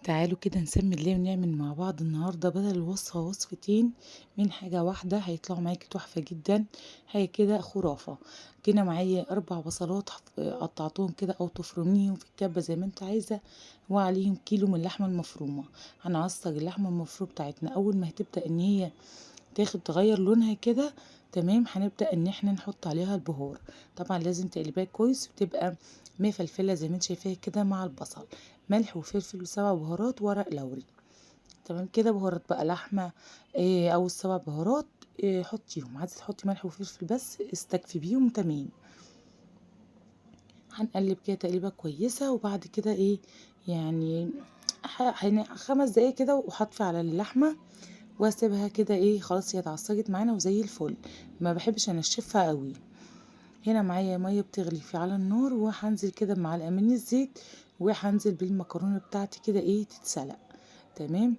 تعالوا كده نسمي الله ونعمل مع بعض النهاردة بدل الوصفة وصفتين من حاجة واحدة هيطلعوا معاكي تحفة جدا. هي كده خرافة. كده معايا 4 بصلات قطعتهم كده أو تفرميهم في الكبة زي ما انت عايزة، وعليهم كيلو من اللحمة المفرومة. هنعصج اللحمة المفرومة بتاعتنا أول ما هتبدأ إن هي تغير لونها كده. تمام، هنبدأ ان احنا نحط عليها البهار. طبعا لازم تقلبيها كويس وتبقى مفلفلة زي ما انت شايفاها كده مع البصل. ملح وفلفل و7 بهارات ورق لوري. تمام كده، بهارات بقى لحمة إيه او ال7 بهارات. إيه حطيهم، عايزة تحطي ملح وفلفل بس استكفي بيهم. تمام، هنقلب كده تقليبة كويسة وبعد كده ايه يعني 5 دقايق كده وهطفي على اللحمة واسيبها كده ايه خلاص هي اتعصجت معانا وزي الفل. ما بحبش انشفها قوي. هنا معايا ميه بتغلي في على النار وهنزل كده بمعلقه من الزيت، وهنزل بالمكرونه بتاعتي كده ايه تتسلق. تمام،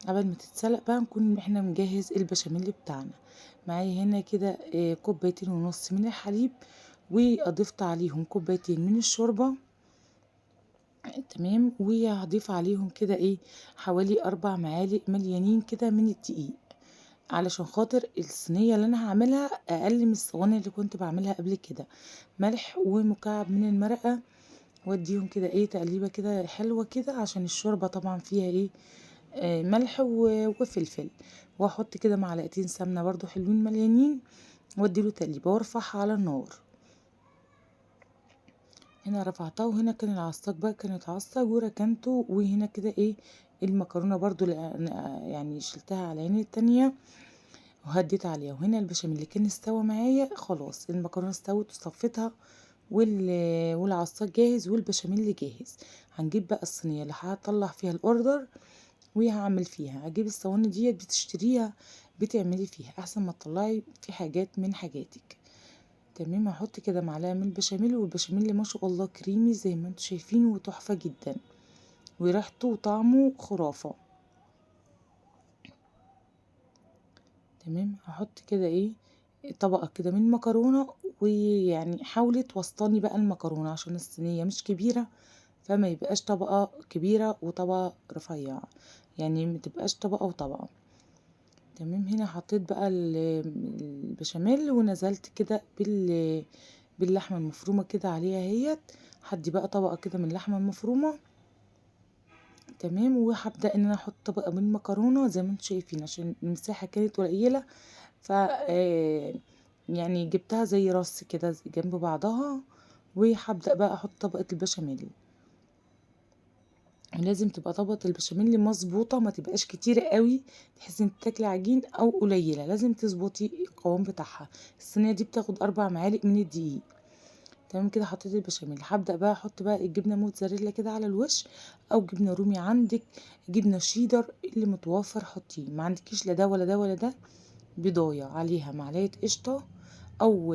قبل ما تتسلق بقى نكون احنا مجهز البشاميل بتاعنا. معايا هنا كده 2.5 كوباية من الحليب، واضفت عليهم 2 كوباية من الشوربه. تمام، وهضيف عليهم كده ايه حوالي 4 معالق مليانين كده من الدقيق، علشان خاطر الصينية اللي انا هعملها اقل من الصواني اللي كنت بعملها قبل كده. ملح ومكعب من المرقة، واديهم كده ايه تقليبة كده حلوة كده عشان الشوربة طبعا فيها ايه ملح وفلفل. واحط كده معلقتين سمنة برضو حلوين مليانين، واديله تقليبة وارفعها على النار. هنا رفعتها وهنا كان العصاج بقى كان اتعصج وركنته، وهنا كده ايه المكرونة برضو يعني شلتها على العين التانية وهديت عليها. وهنا البشاميل اللي كان استوى معايا خلاص، المكرونه استوت وصفيتها والعصاج جاهز والبشاميل جاهز. هنجيب بقى الصينيه اللي هطلع فيها الاوردر وهعمل فيها. هجيب الصواني ديت بتشتريها بتعملي فيها احسن ما تطلعي في حاجات من حاجاتك. تمام، هحط كده معلقه من البشاميل، والبشاميل ما شاء الله كريمي زي ما انتم شايفين وتحفه جدا، وريحته وطعمه خرافه. تمام، هحط كده ايه طبقة كده من مكرونة، ويعني حاولي توسطني بقى المكرونة عشان الصينية مش كبيرة، فما يبقاش طبقة كبيرة وطبقة رفيعة، يعني متبقاش طبقة وطبقة. تمام، هنا حطيت بقى البشاميل ونزلت كده باللحمة المفرومة كده عليها اهيت. هدي بقى طبقة كده من اللحمة المفرومة. تمام، وهبدأ ان انا احط طبقة من مكرونة زي ما انتم شايفين عشان المساحة كانت قليلة. ف يعني جبتها زي رص كده جنب بعضها، وهبدأ بقى احط طبقة البشاميل. لازم تبقى طبقة البشاميل مظبوطة، ما تبقاش كتيرة قوي تحسي انت تاكلي عجين، او قليلة لازم تظبطي القوام بتاعها. الصينية دي بتاخد 4 معالق من الدقيق. تمام كده، حطيت البشاميل هبدأ بقى احط بقى الجبنة موتزاريلا كده على الوش، او جبنة رومي عندك، جبنة شيدر اللي متوفر حطيه. ما عندكيش لا ده ولا ده ولا ده، بضاية عليها معلقة قشطة او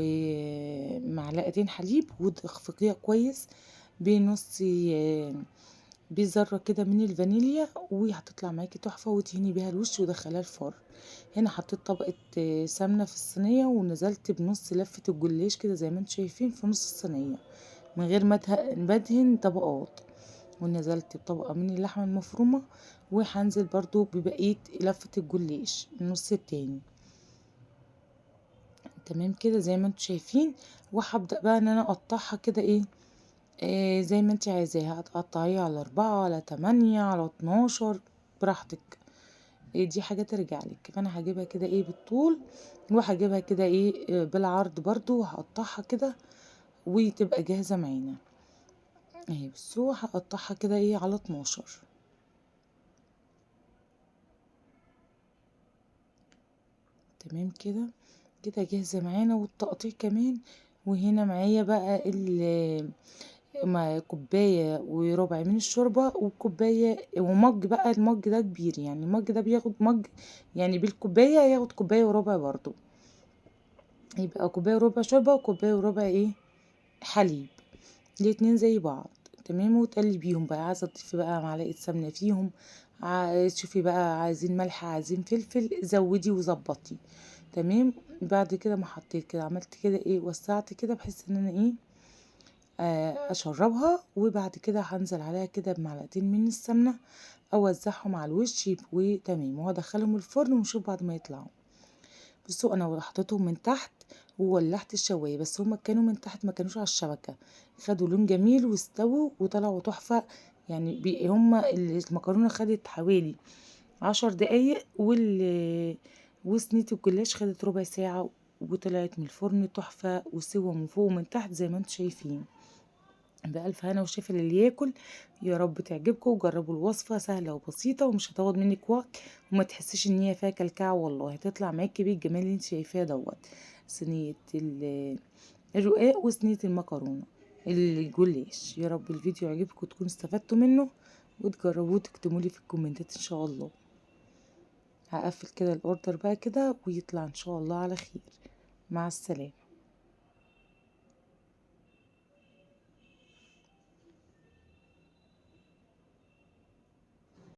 معلقتين حليب وتخفقيها كويس بنص بذرة كده من الفانيليا، وهتطلع معاكي تحفة وتهني بيها الوش ودخلها الفرن. هنا حطيت طبقة سمنة في الصينية، ونزلت بنص لفة الجلاش كده زي ما انتم شايفين في نص الصينية من غير ما بدهن طبقات. ونزلت بطبقة من اللحمة المفرومة، وهنزل برضو ببقية لفة الجلاش النص التاني. تمام كده زي ما انتم شايفين. وهبدأ بقى ان انا اقطعها كده ايه زي ما انت عايزاها، هتقطعيها على 4 على 8 على 12 براحتك. دي حاجة ترجع لك. فانا هجيبها كده ايه بالطول، وهجيبها كده ايه بالعرض برضو، وهقطعها كده وتبقى جاهزة معانا اهي. بصوا هقطعها كده ايه على 12. تمام كده، كده جاهزة معانا والتقطيع كمان. وهنا معايا بقى كوباية وربع من الشوربة، وكوباية ومج بقى. المج ده كبير، يعني المج ده بياخد مج، يعني بالكوباية ياخد كوباية وربع برضو. يبقى كوباية وربع شوربة وكوباية وربع ايه حليب، الاتنين زي بعض. تمام، وتقلبيهم بقى. عايزة تضيفي بقى معلقة سمنة فيهم، شوفي بقى عايزين ملح عايزين فلفل زودي وظبطي. تمام، بعد كده ما حطيت كده عملت كده ايه وسعت كده بحيث ان انا ايه اشربها. وبعد كده هنزل عليها كده بمعلقتين من السمنه اوزعهم على الوش يبقوا تمام، وهدخلهم الفرن ونشوف بعد ما يطلعوا. بصوا انا حطيتهم من تحت وولعت الشوايه، بس هما كانوا من تحت ما كانوش على الشبكه، خدوا لون جميل واستووا وطلعوا تحفه. يعني هما المكرونه خدت حوالي 10 دقايق، وصينيه الجلاش خدت ربع ساعه، وطلعت من الفرن تحفه وسوا من فوق ومن تحت زي ما انتم شايفين. بألف هنا وشفا للي ياكل. يا رب تعجبكم وجربوا الوصفة، سهلة وبسيطة ومش هتاخد منك وقت، وما تحسيش ان هي فيها كلكعة، والله هتطلع معاكي بالجمال اللي انت شايفاه دوت. صينية الرقاق وصينية المكرونة الجلاش. يا رب الفيديو يعجبكم وتكونوا استفدتوا منه، وتجربوه وتكتبولي في الكومنتات ان شاء الله. هقفل كده الاوردر بقى كده ويطلع ان شاء الله على خير. مع السلامة.